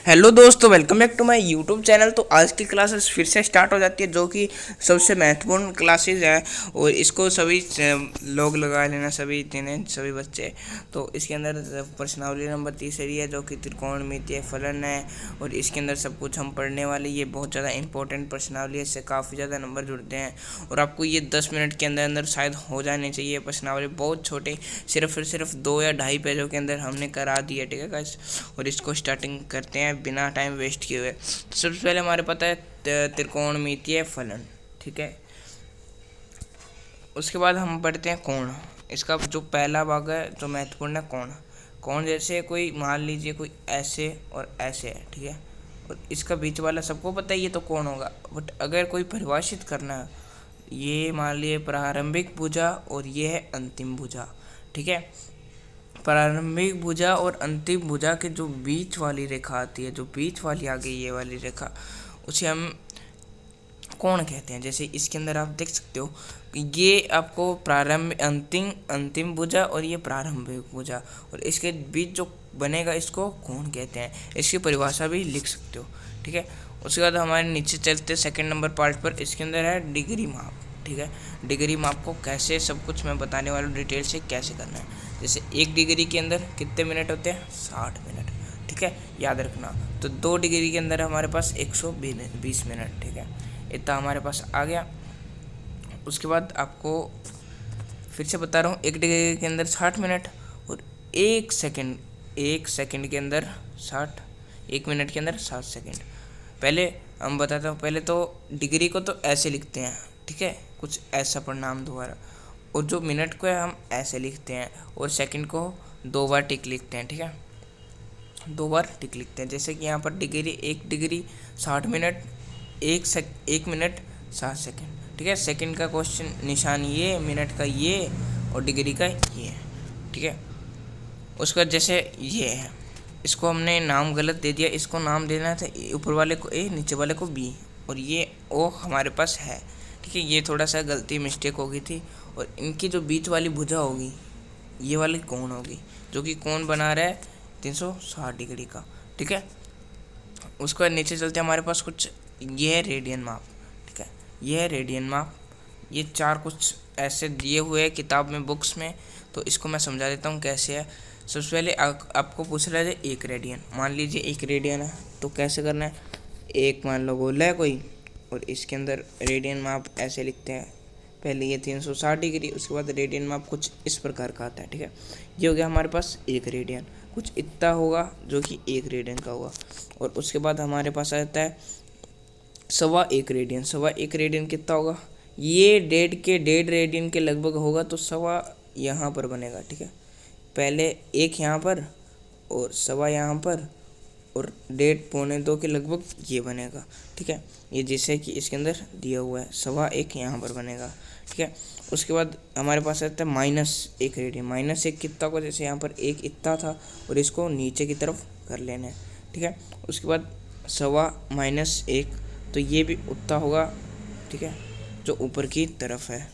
Hello दोस्तों, welcome back to my YouTube channel. तो आज की क्लासेस फिर से स्टार्ट हो जाती है, जो कि सबसे महत्वपूर्ण क्लासेस है और इसको सभी लोग लगा लेना, सभी दिन सभी बच्चे। तो इसके अंदर प्रश्नावली नंबर 30 है, जो कि त्रिकोणमितीय फलन है और इसके अंदर सब कुछ हम पढ़ने वाले। ये बहुत ज़्यादा इंपॉर्टेंट प्रश्नावली है, इससे काफ़ी ज़्यादा नंबर जुड़ते हैं और आपको ये 10 मिनट के अंदर अंदर शायद हो जाने चाहिए। प्रश्नावली बहुत छोटे, सिर्फ 2 या ढाई पेजों के अंदर हमने करा दी है, ठीक है गाइस। और इसको स्टार्टिंग करते हैं बिना टाइम वेस्ट किए हुए। तो सबसे पहले हमारे पता है त्रिकोणमितीय फलन, ठीक है। उसके बाद हम पढ़ते हैं कोण। इसका जो पहला भाग है जो महत्वपूर्ण है, कोण। कोण जैसे कोई मान लीजिए कोई ऐसे और ऐसे है, ठीक है, और इसका बीच वाला सबको पता है ये तो कोण होगा। बट अगर कोई परिभाषित करना है, ये मान लिए प्रारंभिक भुजा और ये है अंतिम भुजा, ठीक है। प्रारंभिक भुजा और अंतिम भुजा के जो बीच वाली रेखा आती है, जो बीच वाली आ गई ये वाली रेखा, उसे हम कोण कहते हैं। जैसे इसके अंदर आप देख सकते हो कि ये आपको प्रारंभ अंतिम भुजा और ये प्रारंभिक भुजा और इसके बीच जो बनेगा इसको कोण कहते हैं। इसकी परिभाषा भी लिख सकते हो, ठीक है। उसके बाद हमारे नीचे चलते सेकंड नंबर पार्ट पर। इसके अंदर है डिग्री माप, ठीक है। डिग्री माप को कैसे, सब कुछ मैं बताने वाला हूँ डिटेल से कैसे करना है। जैसे 1 डिग्री के अंदर कितने मिनट होते हैं? 60 मिनट, ठीक है, याद रखना। तो 2 डिग्री के अंदर हमारे पास 120 मिनट, ठीक है। इतना हमारे पास आ गया। उसके बाद आपको फिर से बता रहा हूँ, 1 डिग्री के अंदर 60 मिनट और 1 सेकंड के अंदर 60, 1 मिनट के अंदर 60 सेकंड। पहले हम बताता हूँ, पहले तो डिग्री को तो ऐसे लिखते हैं, ठीक है, कुछ ऐसा परिणाम दोबारा, और जो मिनट को है हम ऐसे लिखते हैं और सेकंड को 2 बार टिक लिखते हैं, ठीक है, 2 बार टिक लिखते हैं। जैसे कि यहाँ पर degree 1 degree 60 minute, 1 minute 60 second, ठीक है। सेकंड का क्वेश्चन निशान ये, मिनट का ये और डिग्री का ये, ठीक है। उसके बाद जैसे ये है, इसको हमने नाम गलत दे दिया, इसको नाम देना था ऊपर वाले को ए, नीचे वाले को बी, और ये ओ हमारे पास है, ठीक है। ये थोड़ा सा गलती मिस्टेक हो गई थी। और इनकी जो बीच वाली भुजा होगी ये वाली कोण होगी, जो कि कोण बना रहा है 360 डिग्री का, ठीक है। उसके बाद नीचे चलते हमारे पास कुछ ये है रेडियन माप, ठीक है, ये है रेडियन माप। ये 4 कुछ ऐसे दिए हुए हैं किताब में, बुक्स में, तो इसको मैं समझा देता हूँ कैसे है। सबसे पहले आपको पूछ रहा है 1 रेडियन, मान लीजिए 1 रेडियन है तो कैसे करना है, एक मान लो गोला है कोई और इसके अंदर रेडियन माप ऐसे लिखते हैं। पहले ये 360 डिग्री, उसके बाद रेडियन माप कुछ इस प्रकार का आता है, ठीक है। ये हो गया हमारे पास 1 रेडियन, कुछ इतना होगा जो कि 1 रेडियन का होगा। और उसके बाद हमारे पास आता है 1.25 रेडियन। 1.25 रेडियन कितना होगा? ये 1.5 रेडियन के लगभग होगा, तो 1.25 यहाँ पर बनेगा, ठीक है। पहले 1 यहाँ पर और 1.25 यहाँ पर और 1.5 पौने 2 के लगभग ये बनेगा, ठीक है। ये जैसे कि इसके अंदर दिया हुआ है, 1.25 यहाँ पर बनेगा, ठीक है। उसके बाद हमारे पास आता है -1 रेडियन। -1 कितना होगा? जैसे यहाँ पर 1 इतना था और इसको नीचे की तरफ कर लेना है, ठीक है। उसके बाद 1.25 -1, तो ये भी उतना होगा, ठीक है, जो ऊपर की तरफ है।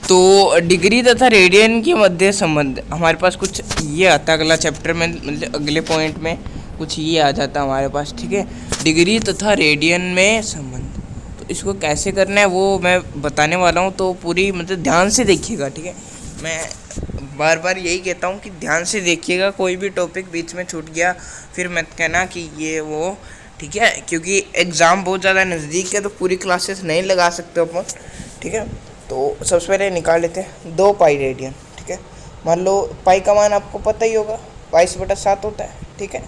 तो डिग्री तथा रेडियन के मध्य संबंध हमारे पास कुछ ये आता है अगला चैप्टर में, मतलब अगले पॉइंट में कुछ ये आ जाता है हमारे पास, ठीक है, डिग्री तथा रेडियन में संबंध। तो इसको कैसे करना है वो मैं बताने वाला हूँ, तो पूरी मतलब ध्यान से देखिएगा, ठीक है। मैं बार बार यही कहता हूँ कि ध्यान से देखिएगा, कोई भी टॉपिक बीच में छूट गया फिर मत कहना कि ये वो, ठीक है, क्योंकि एग्ज़ाम बहुत ज़्यादा नज़दीक है तो पूरी क्लासेस नहीं लगा सकते अपन, ठीक है। तो सबसे पहले निकाल लेते हैं 2 पाई रेडियन, ठीक है। मान लो पाई का मान आपको पता ही होगा, 22/7 होता है, ठीक है,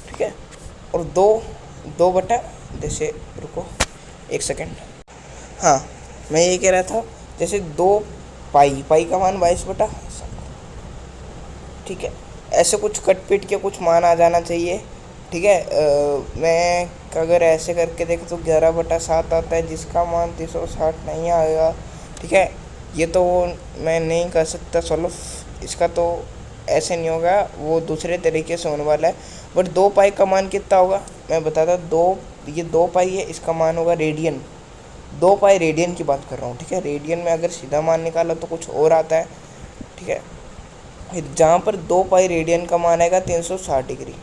ठीक है। और 2 बटा, जैसे रुको 1 सेकेंड, हाँ मैं ये कह रहा था, जैसे 2 पाई का मान 22/7, ठीक है। ऐसे कुछ कट पीट के कुछ मान आ जाना चाहिए, ठीक है। मैं अगर ऐसे करके देखें तो 11/7 आता है, जिसका मान 360 नहीं आएगा, ठीक है। ये तो मैं नहीं कर सकता सॉल्व इसका, तो ऐसे नहीं होगा, वो दूसरे तरीके से होने वाला है। बट 2 पाई का मान कितना होगा मैं बताता, ये 2 पाई है, इसका मान होगा रेडियन। 2 पाई रेडियन की बात कर रहा हूँ, ठीक है। रेडियन में अगर सीधा मान निकाला तो कुछ और आता है, ठीक है। जहाँ पर 2 पाई रेडियन का मान आएगा 360 डिग्री,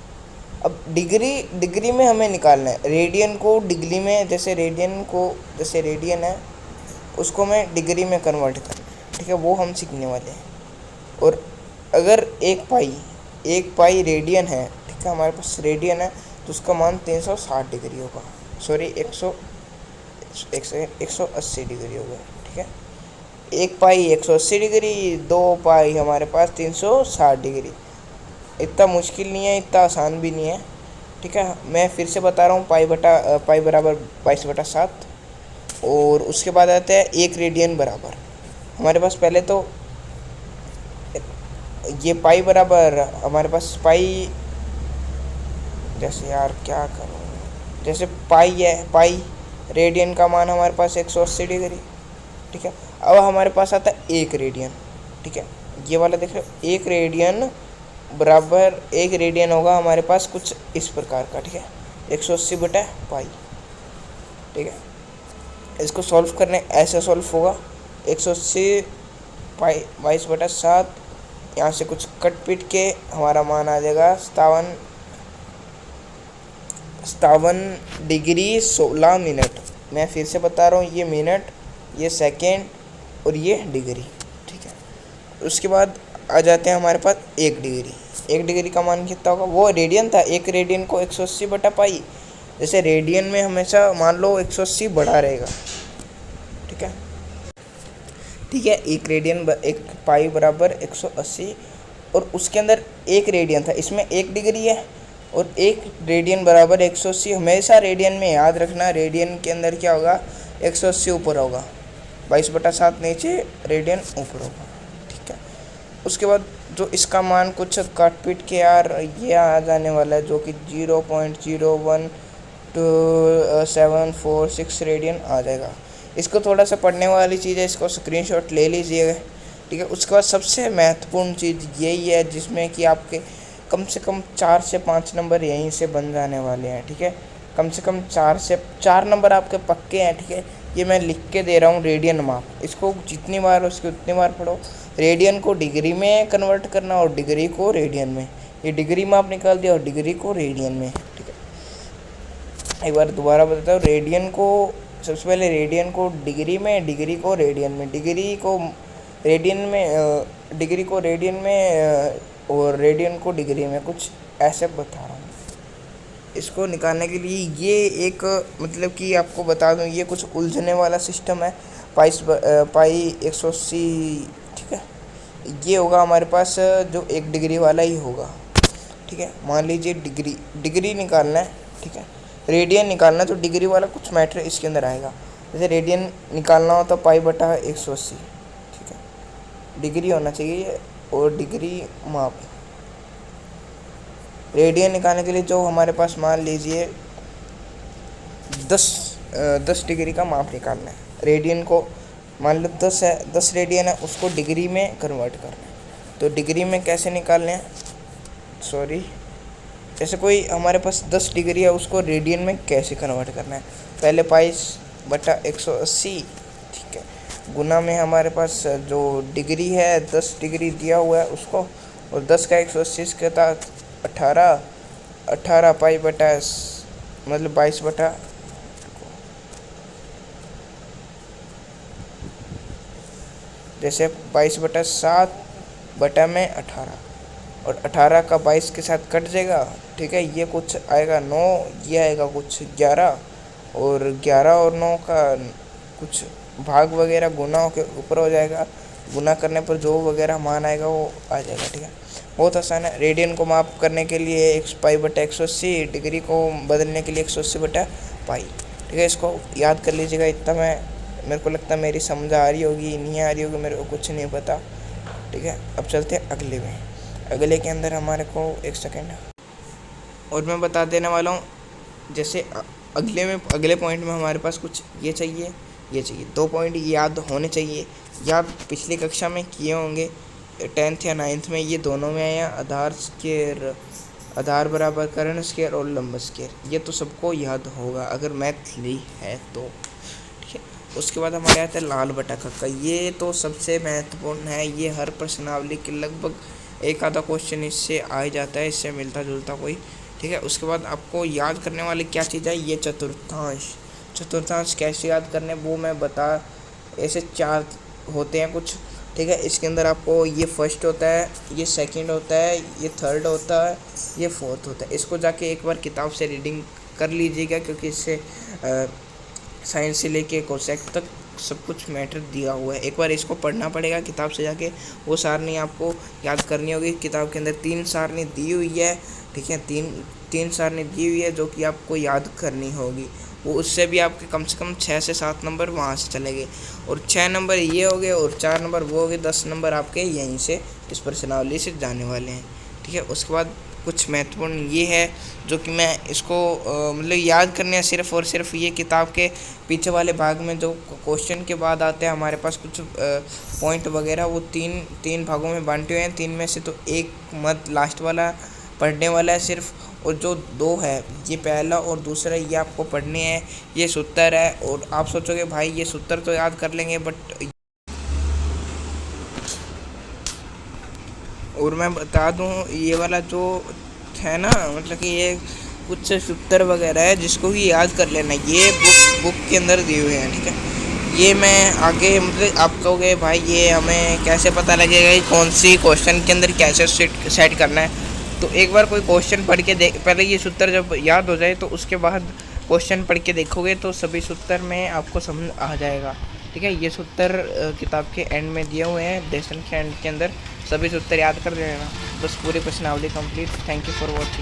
अब डिग्री डिग्री में हमें निकालना है, रेडियन को डिग्री में, जैसे रेडियन है उसको मैं डिग्री में कन्वर्ट करना है, ठीक है, वो हम सीखने वाले हैं। और अगर एक पाई रेडियन है, ठीक है, हमारे पास रेडियन है तो उसका मान 360 डिग्री होगा, सॉरी 180 डिग्री होगा, ठीक है। एक पाई 180 डिग्री, 2 पाई हमारे पास 360 डिग्री। इतना मुश्किल नहीं है, इतना आसान भी नहीं है, ठीक है। मैं फिर से बता रहा हूँ, पाई बराबर 22/7। और उसके बाद आता है 1 रेडियन बराबर, हमारे पास पहले तो ये पाई बराबर हमारे पास पाई, जैसे यार क्या करूँ, जैसे पाई है, पाई रेडियन का मान हमारे पास 180 डिग्री, ठीक है। अब हमारे पास आता है 1 रेडियन, ठीक है, ये वाला देख रहे हो, 1 रेडियन बराबर 1 रेडियन होगा हमारे पास कुछ इस प्रकार का, ठीक है, 180/पाई, ठीक है। इसको सॉल्व करने ऐसे सॉल्व होगा, 180 पाई 22/7, यहाँ से कुछ कट पीट के हमारा मान आ जाएगा 57 डिग्री 16 मिनट। मैं फिर से बता रहा हूँ, ये मिनट, ये सेकेंड और ये डिग्री, ठीक है। उसके बाद आ जाते हैं हमारे पास 1 डिग्री। 1 डिग्री का मान कितना होगा, वो रेडियन था, 1 रेडियन को 180/पाई, जैसे रेडियन में हमेशा मान लो 180 बढ़ा रहेगा, ठीक है, ठीक है। 1 पाई बराबर 180, और उसके अंदर 1 रेडियन था, इसमें 1 डिग्री है, और 1 रेडियन बराबर 180। हमेशा रेडियन में याद रखना, रेडियन के अंदर क्या होगा, 180 ऊपर होगा, 22/7 नीचे, रेडियन ऊपर होगा, ठीक है। उसके बाद जो इसका मान कुछ काट पीट के यार ये आ जाने वाला है, जो कि 0.0127446 रेडियन आ जाएगा। इसको थोड़ा सा पढ़ने वाली चीज़ है, इसको स्क्रीनशॉट ले लीजिएगा, ठीक है। उसके बाद सबसे महत्वपूर्ण चीज़ यही है जिसमें कि आपके कम से कम 4 से 5 नंबर यहीं से बन जाने वाले हैं, ठीक है। कम से कम 4 नंबर आपके पक्के हैं, ठीक है। ये मैं लिख के दे रहा हूँ, रेडियन माप, इसको जितनी बार हो उसकी उतनी बार पढ़ो। रेडियन को डिग्री में कन्वर्ट करना और डिग्री को रेडियन में, ये डिग्री माप निकाल दिया और डिग्री को रेडियन में, ठीक है। एक बार दोबारा बताता हूँ, रेडियन को सबसे पहले रेडियन को डिग्री में, डिग्री को रेडियन में, डिग्री को रेडियन में, डिग्री को रेडियन में, और रेडियन को डिग्री में, कुछ ऐसे बता रहा हूँ। इसको निकालने के लिए ये एक मतलब कि आपको बता दूँ, ये कुछ उलझने वाला सिस्टम है। पाई 180, ठीक है, ये होगा हमारे पास जो 1 डिग्री वाला ही होगा, ठीक है। मान लीजिए डिग्री निकालना है, ठीक है, रेडियन निकालना है, तो डिग्री वाला कुछ मैटर इसके अंदर आएगा। जैसे रेडियन निकालना हो तो पाई/180, ठीक है, डिग्री होना चाहिए, और डिग्री माप। रेडियन निकालने के लिए जो हमारे पास मान लीजिए 10 डिग्री का माप निकालना है, रेडियन को मान लो 10 है, 10 रेडियन है, उसको डिग्री में कन्वर्ट करना है। तो डिग्री में कैसे निकालने हैं, सॉरी, जैसे कोई हमारे पास 10 डिग्री है, उसको रेडियन में कैसे कन्वर्ट करना है, पहले 22/180, ठीक है, गुना में हमारे पास जो डिग्री है 10 डिग्री दिया हुआ है उसको, और 10 का 180 के साथ 18 पाई बटा मतलब 22 बटा, जैसे 22/7 बटा में 18, और 18 का 22 के साथ कट जाएगा, ठीक है, ये कुछ आएगा 9, ये आएगा कुछ 11, और 11 और 9 का कुछ भाग वगैरह गुना के ऊपर हो जाएगा, गुना करने पर जो वगैरह मान आएगा वो आ जाएगा, ठीक है। बहुत आसान है। रेडियन को माप करने के लिए पाई/180, डिग्री को बदलने के लिए 180/पाई, ठीक है। इसको याद कर लीजिएगा, इतना मेरे को लगता है मेरी समझ आ रही होगी, नहीं आ रही होगी मेरे को कुछ नहीं पता, ठीक है। अब चलते हैं अगले में। अगले के अंदर हमारे को एक सेकेंड और मैं बता देने वाला हूँ, जैसे अगले पॉइंट में हमारे पास कुछ ये चाहिए, 2 पॉइंट याद होने चाहिए, याद पिछली कक्षा में किए होंगे, 10th या 9th में ये दोनों में आया, आधार बराबर कर्ण स्क्वायर और लंब स्क्वायर, ये तो सबको याद होगा अगर मैथ ली है तो, ठीक है। उसके बाद हमारे आता है लाल बटा कक्का, ये तो सबसे महत्वपूर्ण है, ये हर प्रश्नावली के लगभग एक आधा क्वेश्चन इससे आ ही जाता है, इससे मिलता जुलता कोई, ठीक ठीक है। उसके बाद आपको याद करने वाली क्या चीज़ है, ये चतुर्थांश। चतुर्थांश कैसे याद करने वो मैं बता, ऐसे 4 होते हैं कुछ, ठीक है। इसके अंदर आपको ये फर्स्ट होता है, ये सेकंड होता है, ये थर्ड होता है, ये फोर्थ होता है। इसको जाके एक बार किताब से रीडिंग कर लीजिएगा, क्योंकि इससे साइंस से लेके कॉन्सेप्ट तक सब कुछ मैटर दिया हुआ है। एक बार इसको पढ़ना पड़ेगा किताब से जाके, वो सारणी आपको याद करनी होगी। किताब के अंदर 3 सारणी दी हुई है, ठीक है। तीन सारणी दी हुई है जो कि आपको याद करनी होगी। वो उससे भी आपके कम से कम 6 से 7 नंबर वहाँ से चलेंगे, और 6 नंबर ये हो गए और 4 नंबर वो हो गए, 10 नंबर आपके यहीं से इस प्रश्नावली से जाने वाले हैं, ठीक है। उसके बाद कुछ महत्वपूर्ण ये है जो कि मैं इसको मतलब याद करने सिर्फ और सिर्फ ये किताब के पीछे वाले भाग में जो क्वेश्चन के बाद आते हैं हमारे पास कुछ पॉइंट वगैरह, वो तीन भागों में बांटे हुए हैं। 3 में से तो एक मत लास्ट वाला पढ़ने वाला है सिर्फ, और जो 2 है ये पहला और दूसरा ये आपको पढ़ने हैं। ये सूत्र है, और आप सोचोगे भाई ये सूत्र तो याद कर लेंगे, बट और मैं बता दूं ये वाला जो है ना, मतलब कि ये कुछ सूत्र वगैरह है जिसको भी याद कर लेना, ये बुक के अंदर दिए हुए हैं, ठीक है। ये मैं आगे मतलब आप कहोगे भाई ये हमें कैसे पता लगेगा कि कौन सी क्वेश्चन के अंदर कैसे सेट करना है। तो एक बार कोई क्वेश्चन पढ़ के देख, पहले ये सूत्र जब याद हो जाए तो उसके बाद क्वेश्चन पढ़ के देखोगे तो सभी सूत्र में आपको समझ आ जाएगा, ठीक है। ये सूत्र किताब के एंड में दिए हुए हैं, लेसन के एंड के अंदर सभी सूत्र याद कर लेना। बस पूरी प्रश्नावली complete. Thank you for watching.